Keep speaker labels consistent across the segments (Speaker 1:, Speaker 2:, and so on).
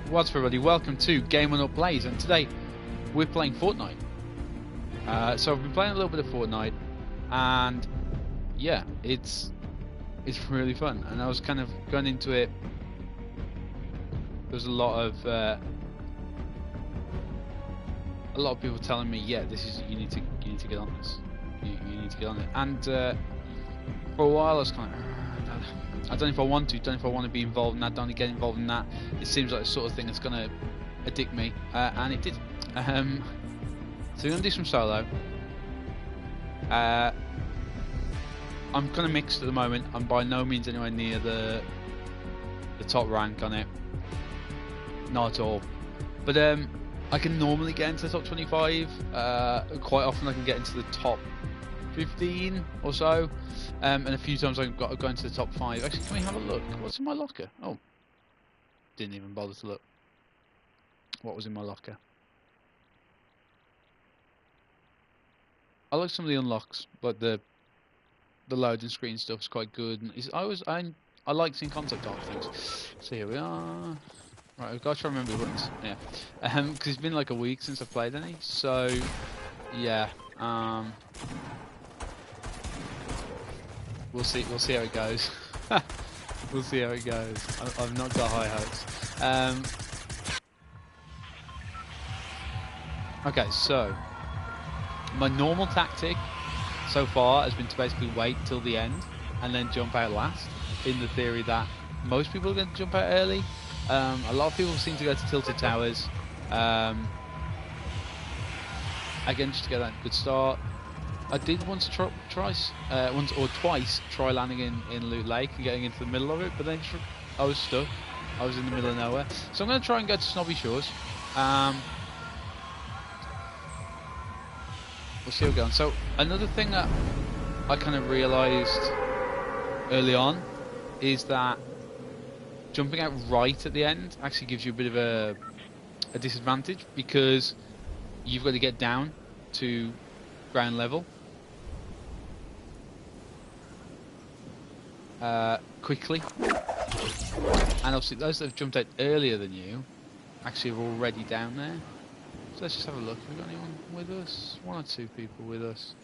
Speaker 1: What's up, everybody? Welcome to GameOrNought Plays, and today we're playing Fortnite. So I've been playing a little bit of Fortnite, and yeah, it's really fun. And I was kind of going into it. There's a lot of people telling me, yeah, you need to get on this. You need to get on it. And for a while, I was kind of, I don't know if I want to. Don't know if I want to be involved in that. Don't want to get involved in that. It seems like the sort of thing that's going to addict me, and it did. So we're going to do some solo. I'm kind of mixed at the moment. I'm by no means anywhere near the top rank on it. Not at all. But I can normally get into the top 25. Quite often I can get into the top 15 or so. And a few times I've got to go into the top 5. Actually, can we have a look? What's in my locker? Oh, didn't even bother to look. What was in my locker? I like some of the unlocks, like the loading screen stuff's quite good. And I like seeing concept art things. So here we are. Right, I've got to try and remember the buttons. Yeah, because it's been like a week since I've played any. So yeah, we'll see how it goes. We'll see how it goes. I've not got high hopes. Okay, so my normal tactic so far has been to basically wait till the end and then jump out last, in the theory that most people are going to jump out early. A lot of people seem to go to Tilted Towers. Again, just to get that good start. I did once or twice try landing in Loot Lake and getting into the middle of it, but then I was stuck. I was in the middle of nowhere. So I'm going to try and go to Snobby Shores. We'll see how we go on. So another thing that I kind of realised early on is that jumping out right at the end actually gives you a bit of a disadvantage, because you've got to get down to ground level quickly, and obviously those that have jumped out earlier than you actually are already down there. So let's just have a look. Have we got anyone with us? One or two people with us.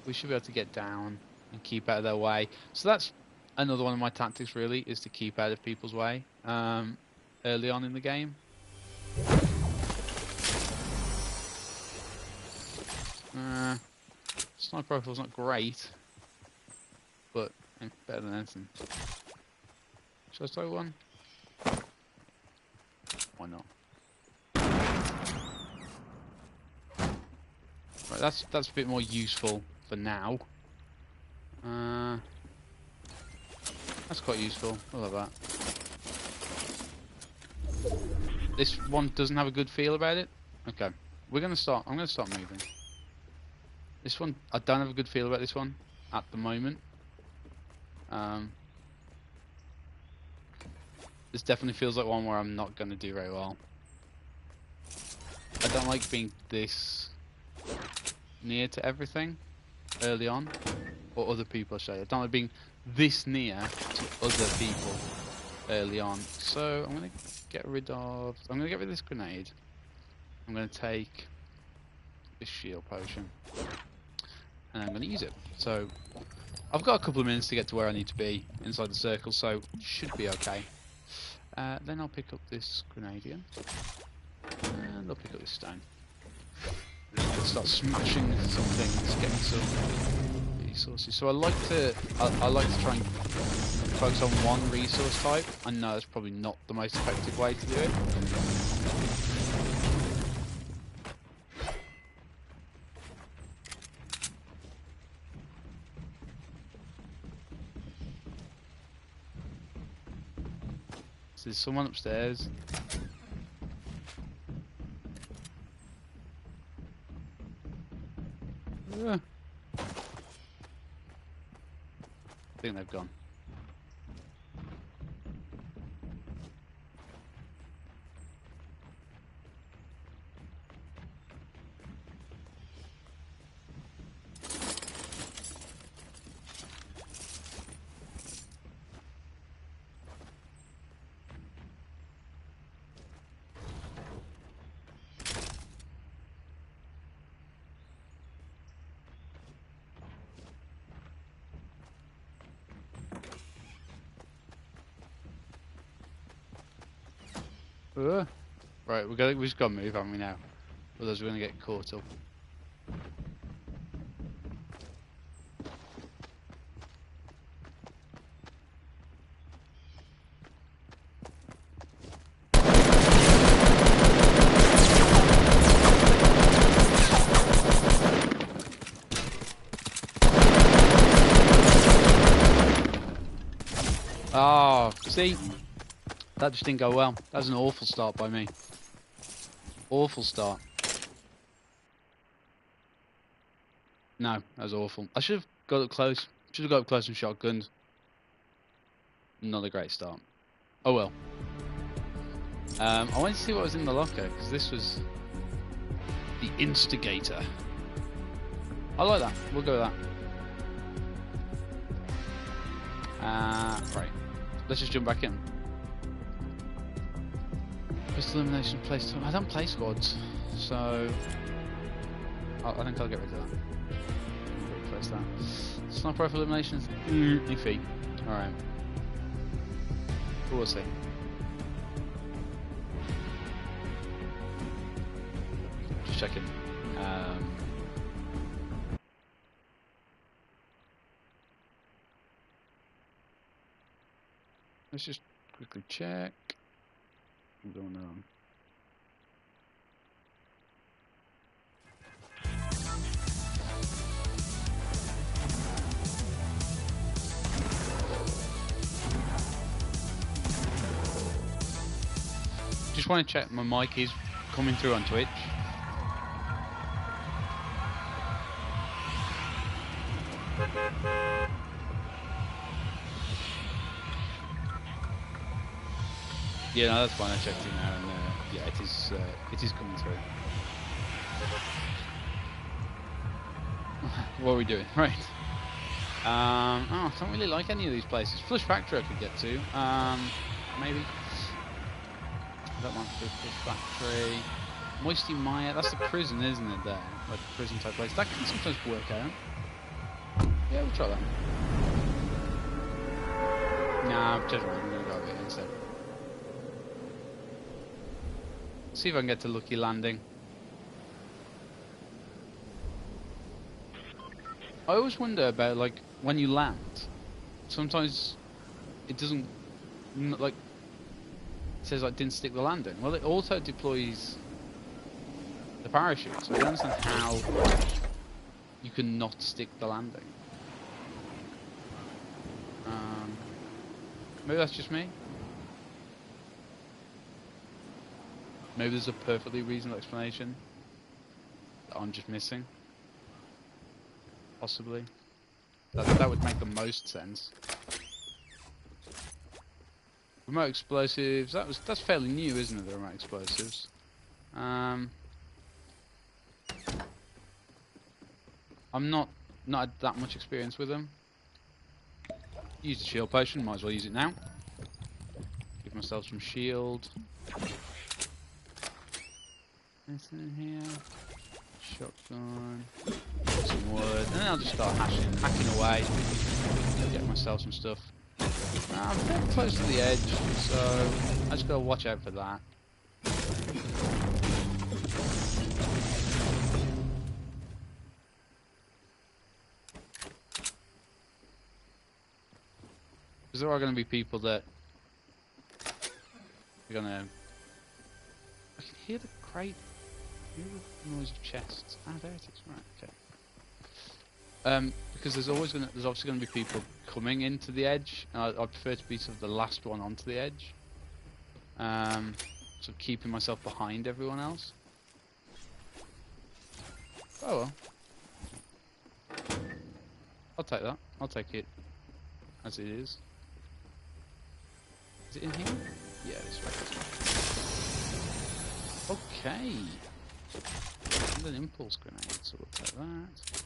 Speaker 1: We should be able to get down and keep out of their way. So that's another one of my tactics, really, is to keep out of people's way early on in the game. Sniper rifle's not great, but better than anything. Should I throw one? Why not? Right, that's a bit more useful for now. That's quite useful. I love that. This one doesn't have a good feel about it. Okay, I'm gonna start moving. This one, I don't have a good feel about this one at the moment. This definitely feels like one where I'm not gonna do very well. I don't like being this near to everything early on, or other people, I say. I don't like being this near to other people early on. So I'm gonna get rid of this grenade. I'm gonna take this shield potion, and I'm gonna use it. So I've got a couple of minutes to get to where I need to be inside the circle, so should be okay. Then I'll pick up this grenade again, and I'll pick up this stone. Start smashing some things, getting some resources. So I like to try and focus on one resource type. I know that's probably not the most effective way to do it. So there's someone upstairs. I think they've gone. Right, we just got to move, haven't we now? Otherwise we're going to get caught up. Oh, see? That just didn't go well. That was an awful start by me. Awful start. No, that was awful. I should have got up close. Should have got up close and shotgunned. Not a great start. Oh well. I wanted to see what was in the locker, because this was the instigator. I like that. We'll go with that. Right. Let's just jump back in. Post elimination, place time. I don't play squads, so I think I'll get rid of that. Replace that. Sniper rifle eliminations, iffy. Alright. We'll see. Just checking. Let's just quickly check. I don't know. Just want to check my mic is coming through on Twitch. Yeah, no, that's fine. I checked it now, and yeah, it is coming through. What are we doing? Right. Oh, I don't really like any of these places. Flush Factory I could get to. Maybe. I don't like the Flush Factory. Moisty Mire. That's the prison, isn't it? There, like a prison type place. That can sometimes work out. Yeah, we'll try that. Nah, just right. I'm gonna go over here instead. See if I can get to Lucky Landing. I always wonder about, like, when you land, sometimes it doesn't, like, it says, like, didn't stick the landing. Well, it auto deploys the parachute, so I don't understand how you can not stick the landing. Maybe that's just me. Maybe there's a perfectly reasonable explanation that I'm just missing. Possibly. That would make the most sense. Remote explosives. That's fairly new, isn't it? The remote explosives. I'm not had that much experience with them. Use the shield potion. Might as well use it now. Give myself some shield. Anything in here? Shotgun. Some wood. And then I'll just start hacking away. Get myself some stuff. I'm fairly close to the edge, so I just gotta watch out for that. Because there are going to be people that are going to... I can hear the crate. Hear the noise of chests. Ah, there it is. Right, okay. Because there's obviously going to be people coming into the edge. And I prefer to be sort of the last one onto the edge. Sort of keeping myself behind everyone else. Oh well. I'll take that. I'll take it as it is. Is it in here? Yeah, it's right. Okay. And an impulse grenade, so we'll take that.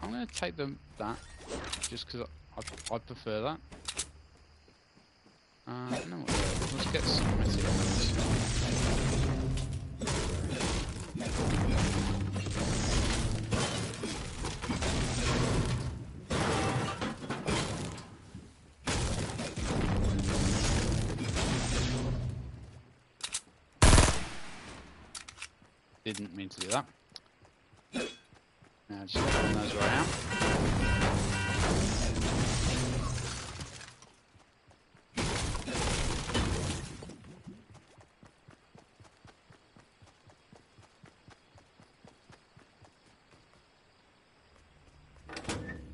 Speaker 1: I'm going to take that, just because I prefer that. No, let's get some materials. Didn't mean to do that. Now just everyone knows where I am.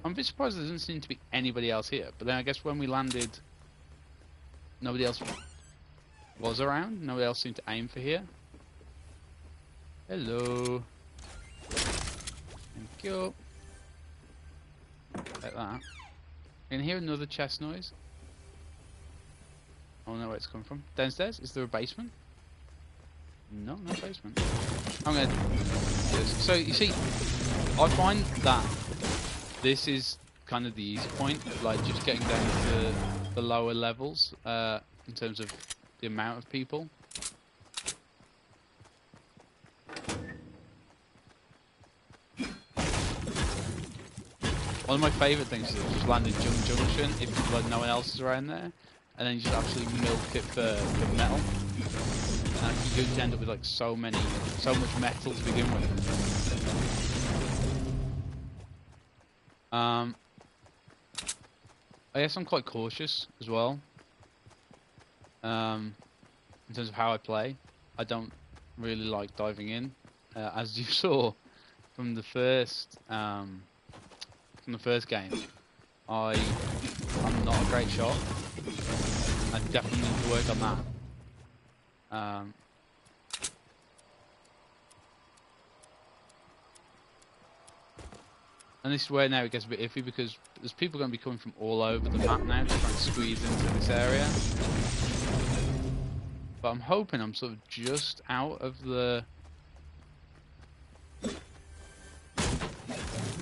Speaker 1: I'm a bit surprised there doesn't seem to be anybody else here. But then I guess when we landed, nobody else was around. Nobody else seemed to aim for here. Hello. Thank you. Like that. I can hear another chest noise. I don't know where it's coming from. Downstairs? Is there a basement? No, no basement. I'm gonna... So, you see, I find that this is kind of the easy point, like just getting down to the lower levels, in terms of the amount of people. One of my favourite things is just land in Junction if like no one else is around there, and then you just absolutely milk it for metal. And you do end up with like so much metal to begin with. I guess I'm quite cautious as well. In terms of how I play, I don't really like diving in, as you saw from the first game. I'm not a great shot. I definitely need to work on that. And this is where now it gets a bit iffy because there's people going to be coming from all over the map now to try and squeeze into this area. But I'm hoping I'm sort of just out of the...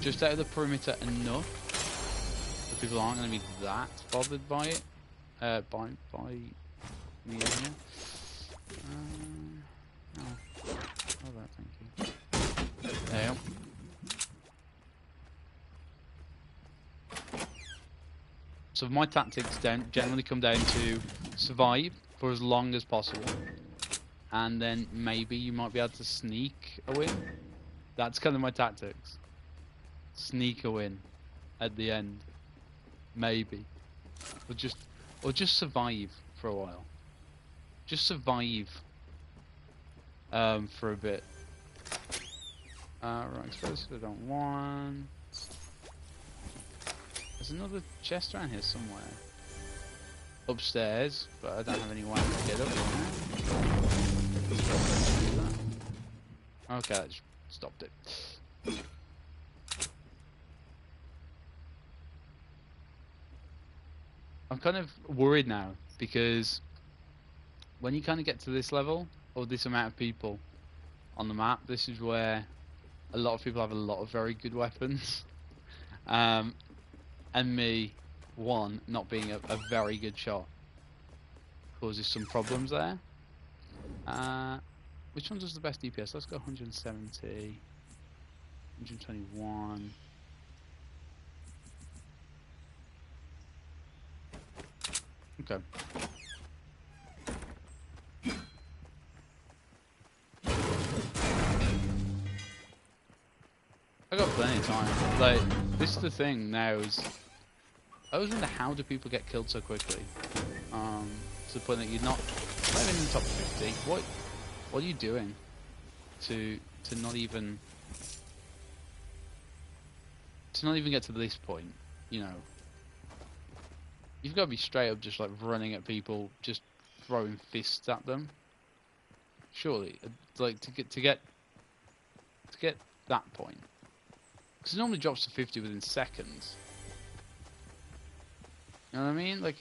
Speaker 1: just out of the perimeter enough that people aren't going to be that bothered by it. By the area. No. Oh, that, thank you. There you go. So my tactics generally come down to survive for as long as possible, and then maybe you might be able to sneak a win. That's kind of my tactics. Sneak a win at the end, maybe, or just survive for a while. Just survive for a bit. Right, explosive I don't want. There's another chest around here somewhere. Upstairs, but I don't have any way to get up there. Okay, that just stopped it. I'm kind of worried now, because when you kind of get to this level, or this amount of people on the map, this is where a lot of people have a lot of very good weapons. And me, one, not being a very good shot causes some problems there. Which one does the best DPS? Let's go 170, 121. Okay. I got plenty of time. Like, this is the thing now is, I always wonder how do people get killed so quickly? To the point that you're not even in the top 50. What are you doing to not even get to this point? You know, you've got to be straight up just like running at people, just throwing fists at them. Surely, like to get that point, because it normally drops to 50 within seconds. You know what I mean? Like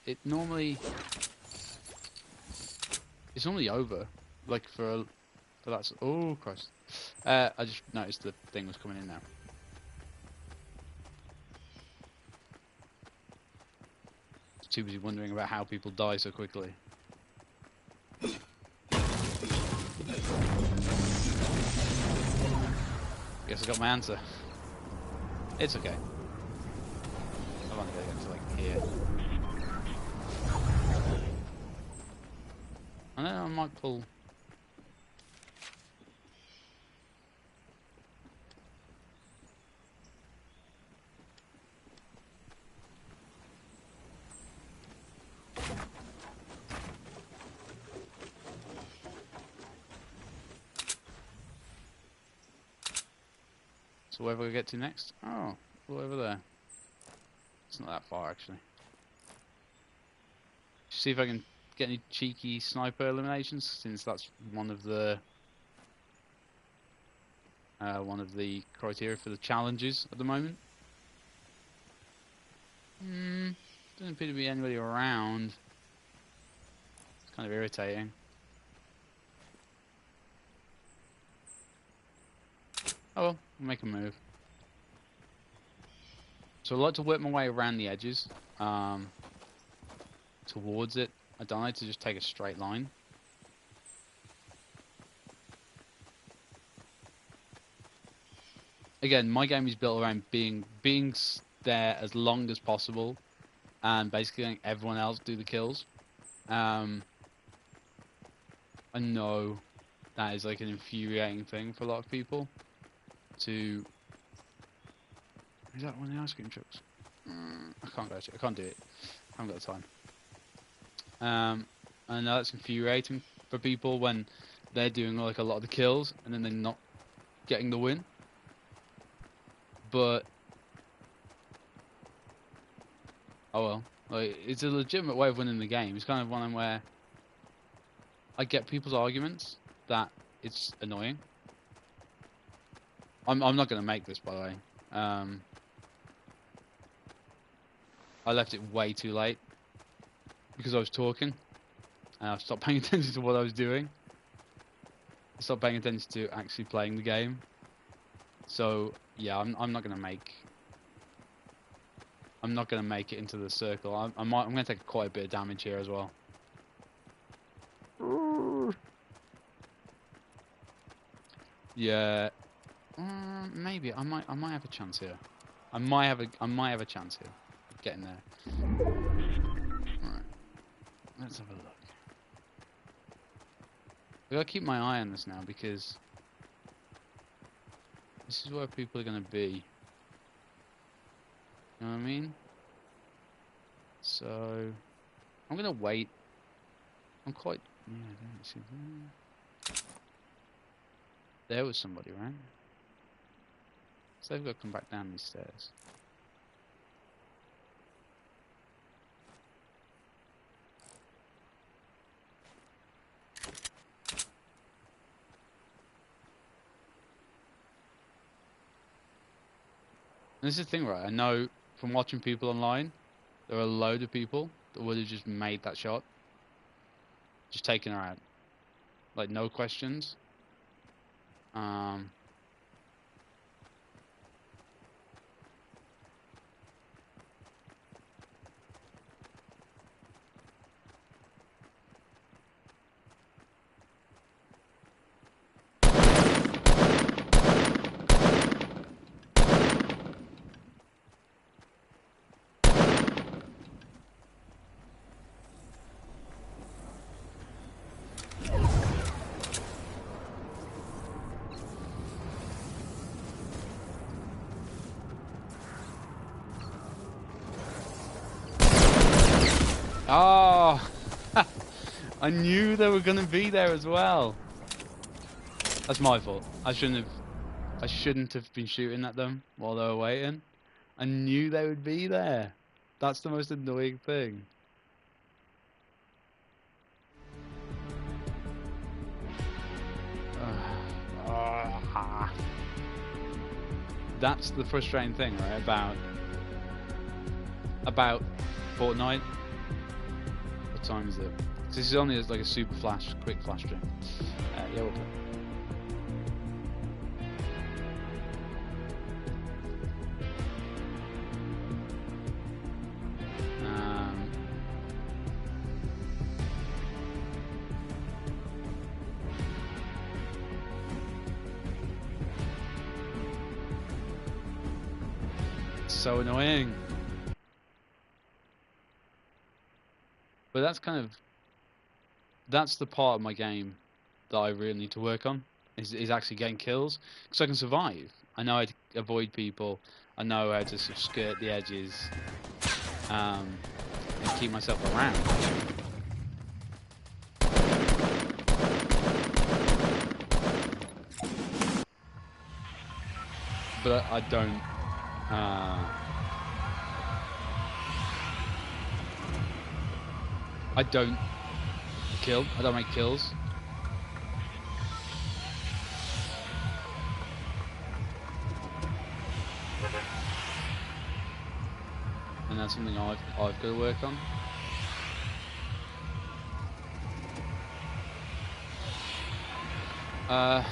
Speaker 1: it normally, it's normally over. Like for that. Oh Christ! I just noticed the thing was coming in now. Too busy wondering about how people die so quickly. Guess I got my answer. It's okay. I've only got to get to like here. I know I might pull. So where do I get to next? Oh, all over there. It's not that far actually. See if I can get any cheeky sniper eliminations, since that's one of the criteria for the challenges at the moment. Doesn't appear to be anybody around. It's kind of irritating. Oh well, we'll make a move. So I like to work my way around the edges, towards it. I don't like to just take a straight line. Again, my game is built around being there as long as possible, and basically letting everyone else do the kills. I know that is like an infuriating thing for a lot of people. Is that one of the ice cream trucks? I can't go to it. I can't do it. I haven't got the time. I know that's infuriating for people when they're doing like a lot of the kills and then they're not getting the win. But oh well, like, it's a legitimate way of winning the game. It's kind of one where I get people's arguments that it's annoying. I'm not going to make this, by the way. I left it way too late because I was talking and I stopped paying attention to what I was doing. I stopped paying attention to actually playing the game. So yeah, I'm not going to make. I'm not going to make it into the circle. I'm going to take quite a bit of damage here as well. Yeah. Maybe I might have a chance here. I might have a chance here, getting there. Alright, let's have a look. I gotta keep my eye on this now because this is where people are gonna be. You know what I mean? So I'm gonna wait. I'm quite. Yeah, I don't see that. There was somebody, right? So they've got to come back down these stairs. And this is the thing, right? I know from watching people online, there are a load of people that would have just made that shot. Just taken her out. Like, no questions. Oh, I knew they were gonna be there as well. That's my fault. I shouldn't have been shooting at them while they were waiting. I knew they would be there. That's the most annoying thing. That's the frustrating thing, right? About Fortnite. What time is it? Because this is only like a super flash, quick flash stream. Yeah, we'll play. So annoying. But that's the part of my game that I really need to work on, is actually getting kills, because I can survive. I know how to avoid people, I know how to sort of skirt the edges, and keep myself around. but I don't. I don't kill. I don't make kills. And that's something I've got to work on. Where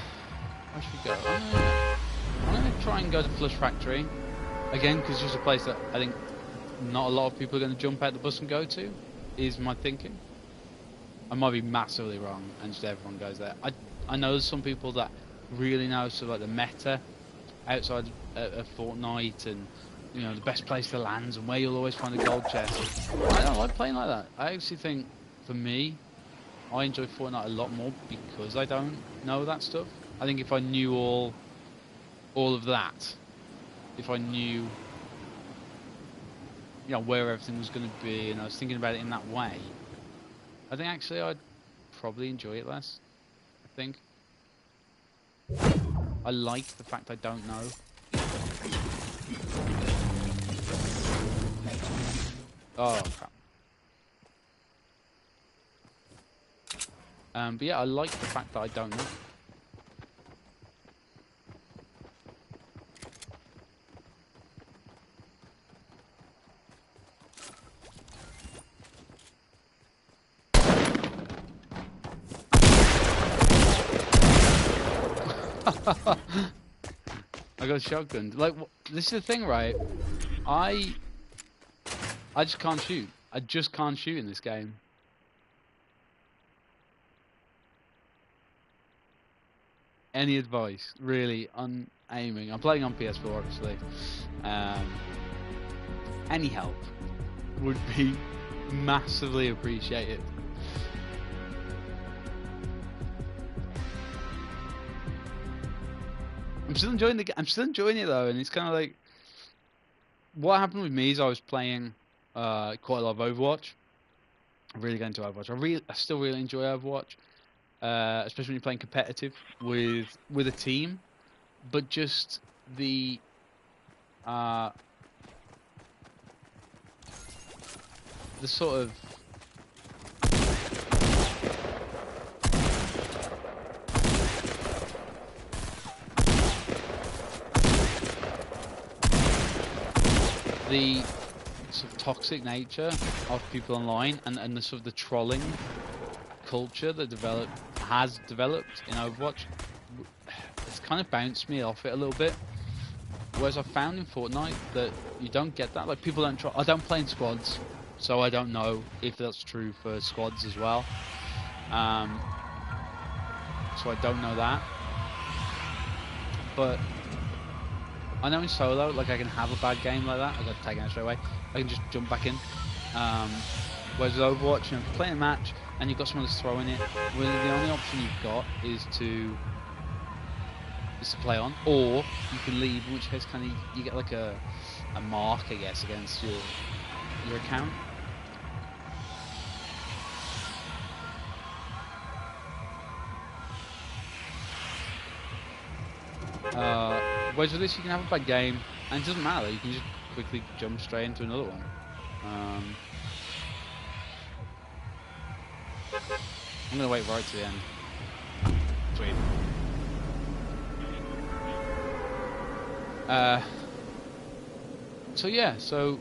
Speaker 1: should we go? I'm gonna try and go to Flush Factory again, because it's just a place that I think not a lot of people are going to jump out the bus and go to. Is my thinking. I might be massively wrong, and just everyone goes there. I know there's some people that really know sort of like the meta outside of Fortnite, and you know the best place to land and where you'll always find a gold chest. I don't like playing like that. I actually think, for me, I enjoy Fortnite a lot more because I don't know that stuff. I think if I knew all of that, if I knew, you know, where everything was going to be, and I was thinking about it in that way, I think actually I'd probably enjoy it less. I think. I like the fact I don't know. Oh crap. But yeah, I like the fact that I don't know. I got shotgunned. Like, this is the thing, right? I just can't shoot. I just can't shoot in this game. Any advice, really, on aiming? I'm playing on PS4, obviously. Any help would be massively appreciated. I'm still enjoying I'm still enjoying it though, and it's kind of like, what happened with me is I was playing quite a lot of Overwatch. I really got into Overwatch. I still really enjoy Overwatch, especially when you're playing competitive with a team. But just the sort of the sort of toxic nature of people online, and the sort of the trolling culture that has developed in Overwatch, it's kind of bounced me off it a little bit. Whereas I found in Fortnite that you don't get that. Like, people don't I don't play in squads, so I don't know if that's true for squads as well. So I don't know that. But I know in solo, like, I can have a bad game like that. I got taken out straight away. I can just jump back in. Whereas with Overwatch, you know, if you're playing a match and you've got someone that's throwing it, really the only option you've got is to play on, or you can leave, in which case kind of you get like a mark, I guess, against your account. Whereas with this, you can have a bad game, and it doesn't matter. You can just quickly jump straight into another one. I'm gonna wait right to the end. Sweet. So yeah, so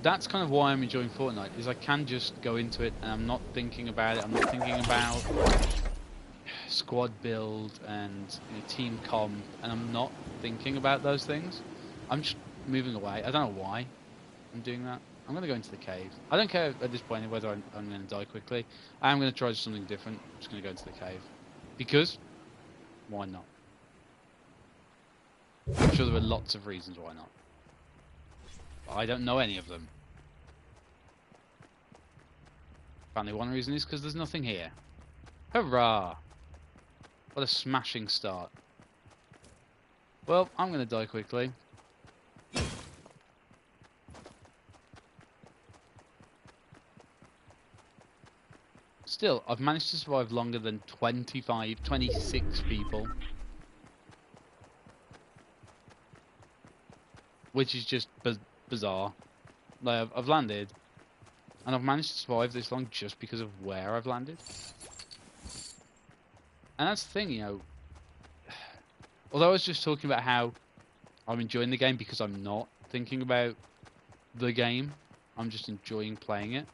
Speaker 1: that's kind of why I'm enjoying Fortnite, is I can just go into it and I'm not thinking about it. I'm not thinking about squad build and, you know, team comp, and I'm not thinking about those things. I'm just moving away. I don't know why I'm doing that. I'm going to go into the cave. I don't care at this point whether I'm going to die quickly. I am going to try something different. I'm just going to go into the cave. Because, why not? I'm sure there are lots of reasons why not. But I don't know any of them. Apparently one reason is because there's nothing here. Hurrah! What a smashing start. Well, I'm going to die quickly. Still, I've managed to survive longer than 26 people. which is just bizarre. Like I've landed, and I've managed to survive this long just because of where I've landed. And that's the thing, you know. Although I was just talking about how I'm enjoying the game because I'm not thinking about the game, I'm just enjoying playing it.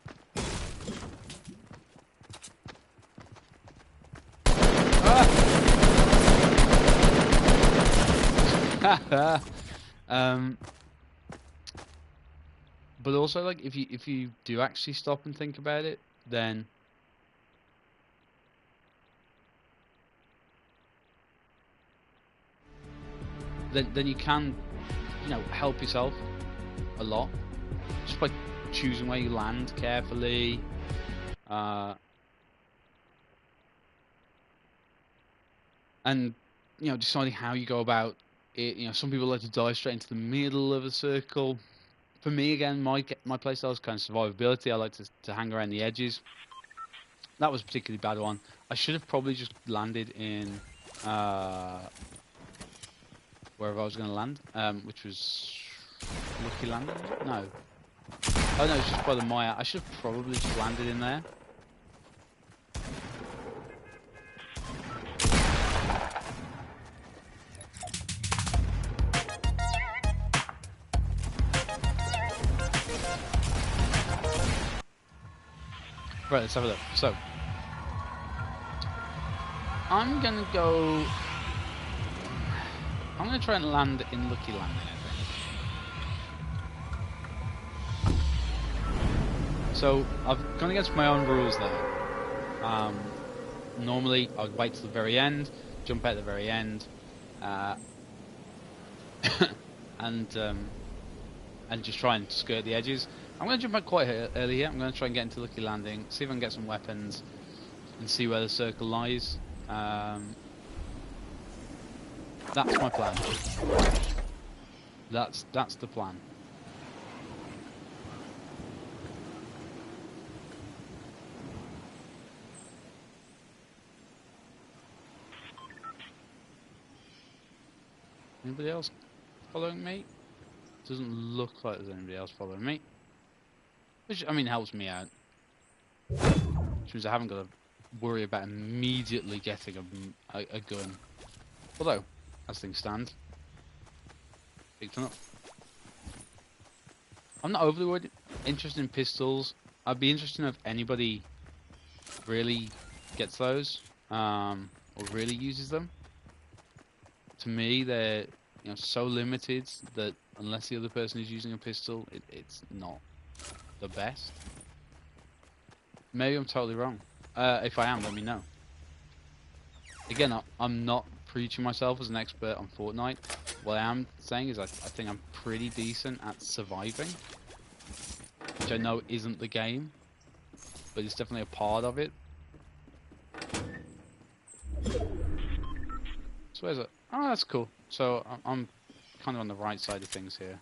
Speaker 1: But also, like, if you do actually stop and think about it, then you can, you know, help yourself a lot just by choosing where you land carefully. And you know, deciding how you go about it. You know, some people like to dive straight into the middle of a circle. For me, again, my playstyle is kind of survivability. I like to hang around the edges. That was a particularly bad one. I should have probably just landed in wherever I was going to land, which was Lucky Landing. No. Oh no, it's just by the Maya. I should have probably just landed in there. Right, let's have a look. So, I'm gonna try and land in Lucky Landing, I think. So, I've gone against my own rules there. Normally, I would wait till the very end, jump out at the very end, and just try and skirt the edges. I'm going to jump out quite early here. I'm going to try and get into Lucky Landing, see if I can get some weapons, and see where the circle lies. That's my plan. That's the plan. Anybody else following me? Doesn't look like there's anybody else following me. Which, I mean, helps me out. Which means I haven't got to worry about immediately getting a gun. Although, as things stand, picked one up. I'm not overly interested in pistols. I'd be interested in if anybody really gets those, or really uses them. To me, they're, you know, so limited that unless the other person is using a pistol, it's not the best. Maybe I'm totally wrong. If I am, let me know. Again, I'm not preaching myself as an expert on Fortnite. What I am saying is I think I'm pretty decent at surviving, which I know isn't the game, but it's definitely a part of it. So where's it? Oh, that's cool. So I'm kind of on the right side of things here.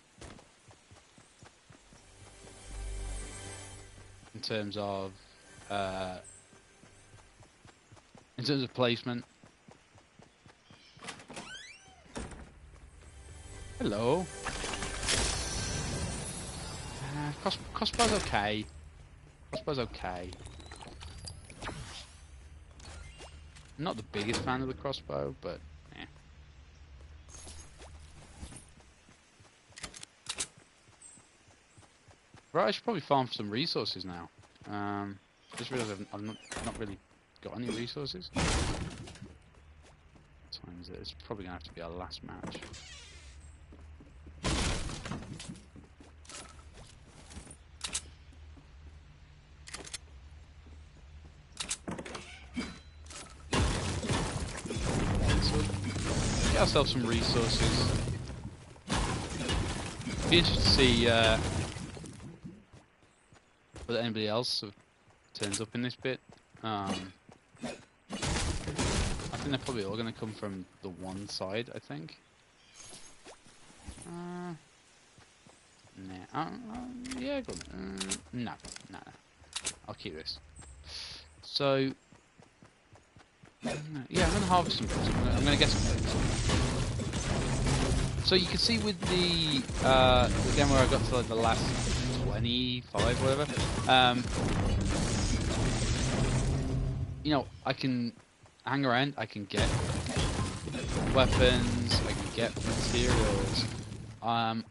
Speaker 1: In terms of placement. Hello. Crossbow's okay. Crossbow's okay. I'm not the biggest fan of the crossbow, but eh. Right, I should probably farm for some resources now. Just realised I've not really got any resources. What time is it? It's probably gonna have to be our last match. Get ourselves some resources. Be interested to see whether anybody else turns up in this bit. I think they're probably all going to come from the one side, I think. Nah. Yeah, go on. No. I'll keep this. So, yeah, I'm going to harvest some fruits. I'm going to get some fruits. So you can see with the game where I got to like the last 25, whatever. You know, I can hang around. I can get weapons. I can get materials. I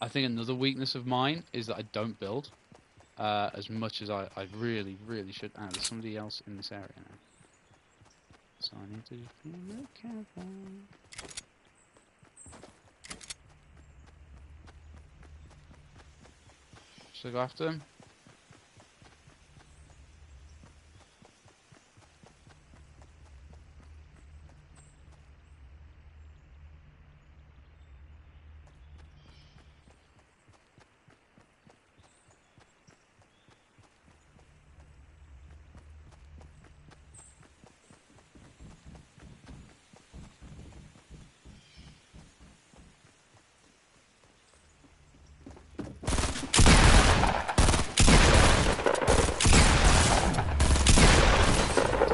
Speaker 1: think another weakness of mine is that I don't build as much as I really, really should. Ah, there's somebody else in this area now. So I need to be real careful. Should I go after him?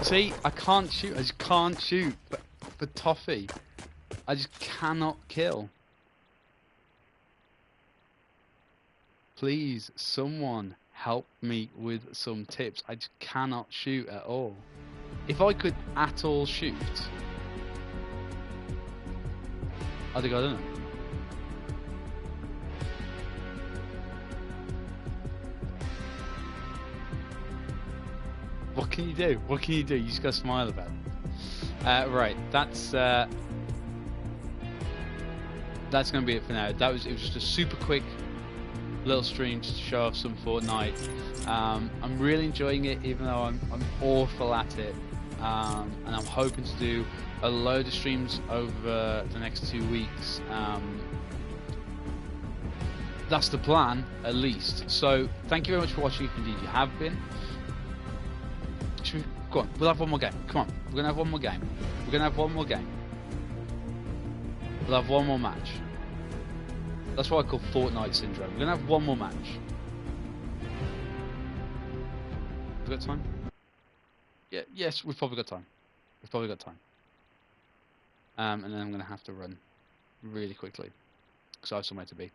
Speaker 1: See, I can't shoot. I just can't shoot for Toffee. I just cannot kill. Please, someone help me with some tips. I just cannot shoot at all. If I could at all shoot, I think I don't know. What can you do? What can you do? You just gotta smile about it. Right, that's gonna be it for now. It was just a super quick little stream just to show off some Fortnite. I'm really enjoying it, even though I'm awful at it. And I'm hoping to do a load of streams over the next 2 weeks. That's the plan, at least. So thank you very much for watching, if indeed you have been. Go on, we'll have one more game. Come on, we're gonna have one more game. We're gonna have one more game. We'll have one more match. That's what I call Fortnite syndrome. We're gonna have one more match. We've got time? Yeah, yes, we've probably got time. We've probably got time. And then I'm gonna have to run really quickly because I have somewhere to be.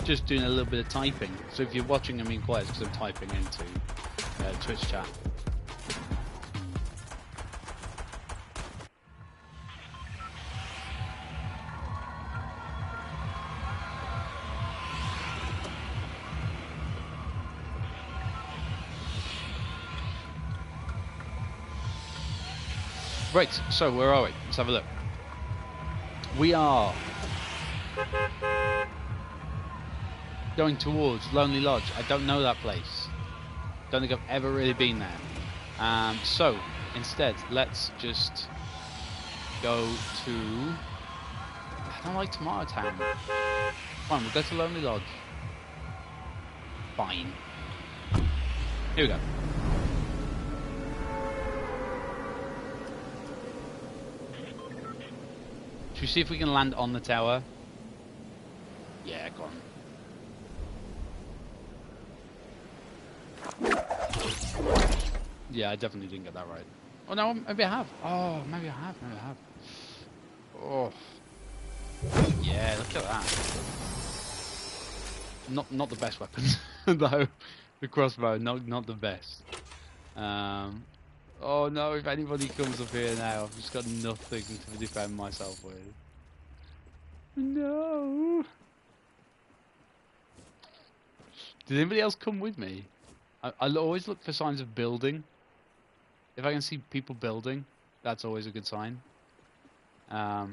Speaker 1: Just doing a little bit of typing. So if you're watching me in quiet, it's because I'm typing into Twitch chat. Right, so where are we? Let's have a look. We are going towards Lonely Lodge. I don't know that place. Don't think I've ever really been there. So instead, let's just go to. I don't like Tomato Town. Fine, we'll go to Lonely Lodge. Fine. Here we go. Should we see if we can land on the tower? Yeah, go on. Yeah, I definitely didn't get that right. Oh no, maybe I have. Oh, maybe I have. Maybe I have. Oh, yeah, look at that. Not the best weapon though. The crossbow, not the best. Oh no, if anybody comes up here now, I've just got nothing to defend myself with. No. Did anybody else come with me? I'll always look for signs of building. If I can see people building, that's always a good sign. That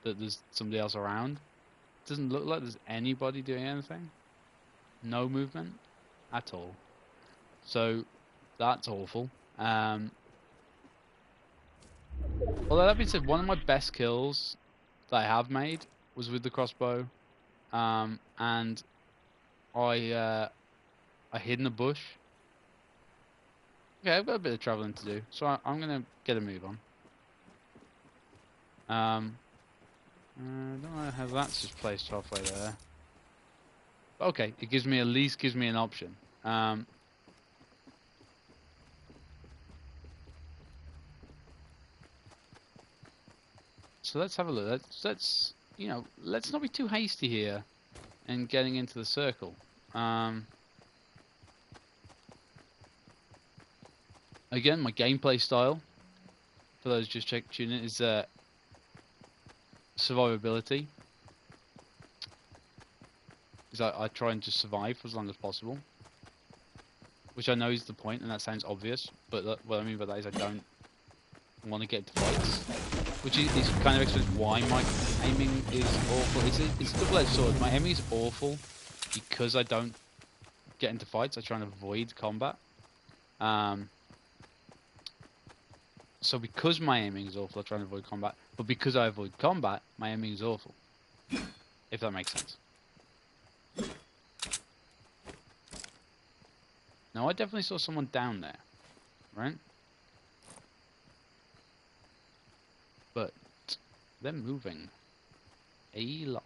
Speaker 1: there's somebody else around. Doesn't look like there's anybody doing anything. No movement at all. So that's awful. Although that being said, one of my best kills that I have made was with the crossbow, and I hid in a bush. Okay, I've got a bit of travelling to do, so I'm gonna get a move on. I don't know how that's just placed halfway there. Okay, it gives me, at least gives me an option. So let's have a look. Let's you know, let's not be too hasty here in getting into the circle. Again, my gameplay style, for those just tuning in, is survivability. Because I try and just survive for as long as possible. Which I know is the point, and that sounds obvious, but what I mean by that is I don't want to get into fights. Which is kind of explains why my aiming is awful. It's a double-edged sword. My aiming is awful because I don't get into fights. I try and avoid combat. So because my aiming is awful, I try and avoid combat. But because I avoid combat, my aiming is awful. If that makes sense. Now, I definitely saw someone down there, right? But they're moving a lot.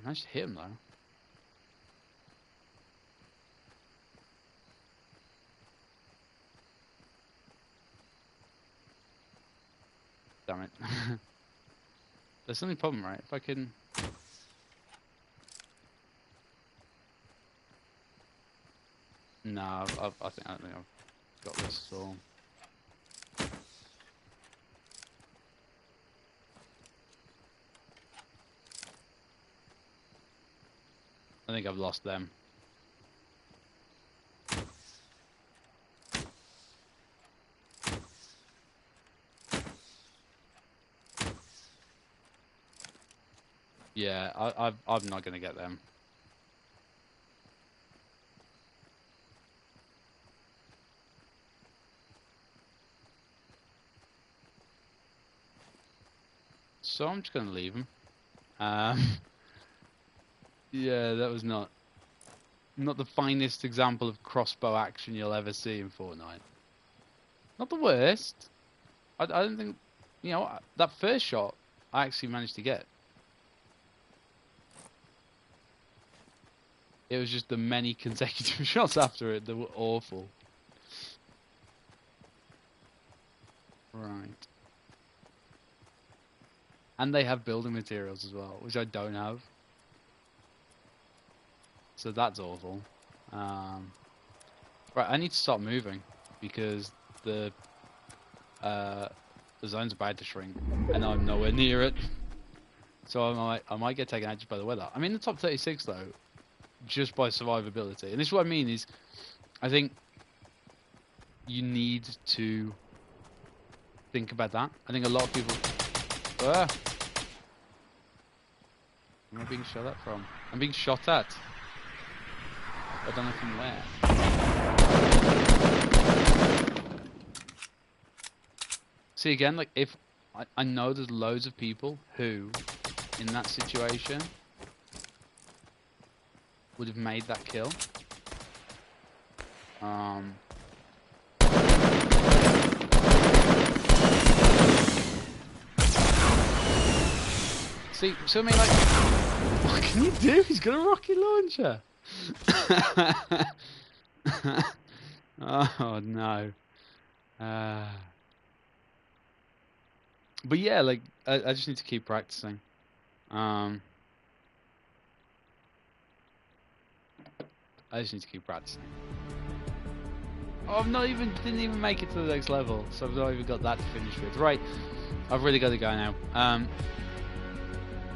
Speaker 1: Nice to hit him, though. Damn it. There's the only problem, right? If I can... No, I don't think I've got this at all. I think I've lost them. Yeah, I'm not gonna get them. So I'm just gonna leave them. Yeah, that was not the finest example of crossbow action you'll ever see in Fortnite. Not the worst. I don't think, you know, that first shot I actually managed to get. It was just the many consecutive shots after it that were awful. Right. And they have building materials as well, which I don't have. So that's awful. Right, I need to start moving because the zone's about to shrink, and I'm nowhere near it. So I might get taken out just by the weather. I'm in the top 36 though, just by survivability. And this is what I mean is, I think you need to think about that. I think a lot of people. Where am I being shot at from? I'm being shot at. I don't know from where. See again, like if I know there's loads of people who, in that situation, would have made that kill. See, so I mean, like, what can you do? He's got a rocket launcher. Oh no. But yeah, like I just need to keep practicing. I just need to keep practicing. Oh, didn't even make it to the next level, so I've not even got that to finish with. Right, I've really got to go now.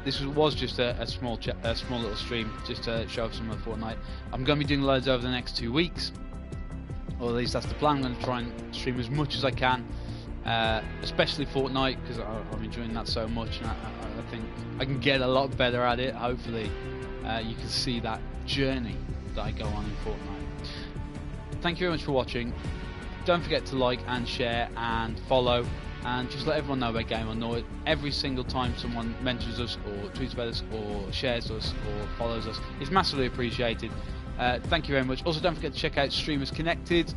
Speaker 1: This was just a small little stream, just to show off some of the Fortnite. I'm going to be doing loads over the next 2 weeks, or at least that's the plan. I'm going to try and stream as much as I can, especially Fortnite, because I'm enjoying that so much, and I think I can get a lot better at it. Hopefully, you can see that journey that I go on in Fortnite. Thank you very much for watching. Don't forget to like and share and follow. And just let everyone know about GameOrNought. Every single time someone mentions us or tweets about us or shares us or follows us, it's massively appreciated. Thank you very much. Also, don't forget to check out Streamers Connected,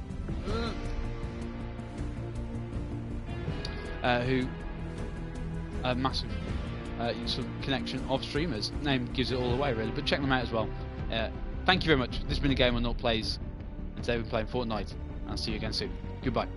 Speaker 1: who a massive sort of connection of streamers. Name gives it all away, really, but check them out as well. Thank you very much. This has been a GameOrNought Plays, and today we're playing Fortnite. I'll see you again soon. Goodbye.